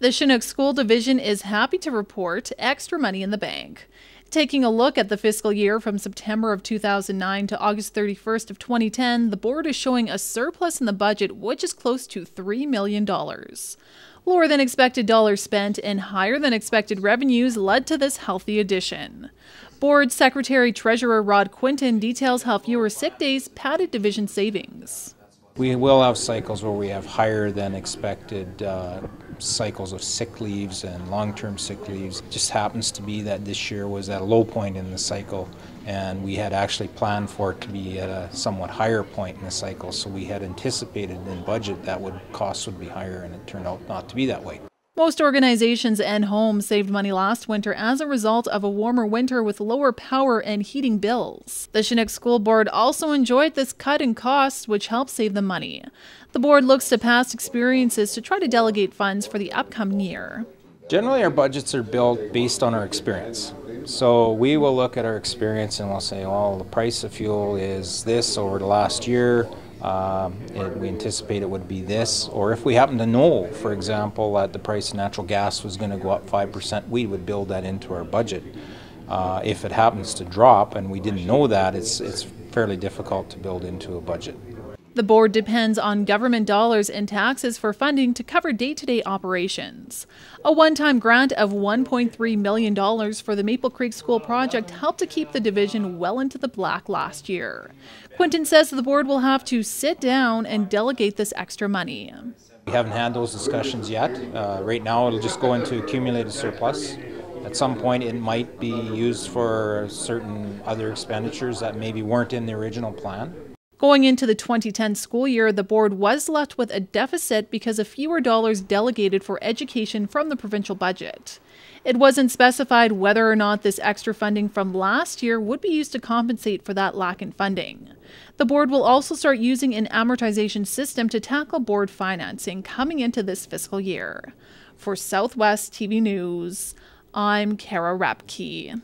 The Chinook School Division is happy to report extra money in the bank. Taking a look at the fiscal year from September of 2009 to August 31st of 2010, the board is showing a surplus in the budget, which is close to $3 million. Lower than expected dollars spent and higher than expected revenues led to this healthy addition. Board Secretary Treasurer Rod Quinton details how fewer sick days padded division savings. We will have cycles where we have higher than expected cycles of sick leaves and long-term sick leaves. It just happens to be that this year was at a low point in the cycle, and we had actually planned for it to be at a somewhat higher point in the cycle, so we had anticipated in budget that costs would be higher, and it turned out not to be that way. Most organizations and homes saved money last winter as a result of a warmer winter with lower power and heating bills. The Chinook School Board also enjoyed this cut in costs, which helped save them money. The board looks to past experiences to try to delegate funds for the upcoming year. Generally, our budgets are built based on our experience. So we will look at our experience and we'll say, well, the price of fuel is this over the last year. We anticipate it would be this, or if we happen to know, for example, that the price of natural gas was going to go up 5%, we would build that into our budget. If it happens to drop and we didn't know that, it's fairly difficult to build into a budget. The board depends on government dollars and taxes for funding to cover day-to-day operations. A one-time grant of $1.3 million for the Maple Creek School project helped to keep the division well into the black last year. Quinton says the board will have to sit down and delegate this extra money. We haven't had those discussions yet. Right now it'll just go into accumulated surplus. At some point it might be used for certain other expenditures that maybe weren't in the original plan. Going into the 2010 school year, the board was left with a deficit because of fewer dollars delegated for education from the provincial budget. It wasn't specified whether or not this extra funding from last year would be used to compensate for that lack in funding. The board will also start using an amortization system to tackle board financing coming into this fiscal year. For Southwest TV News, I'm Kara Rapke.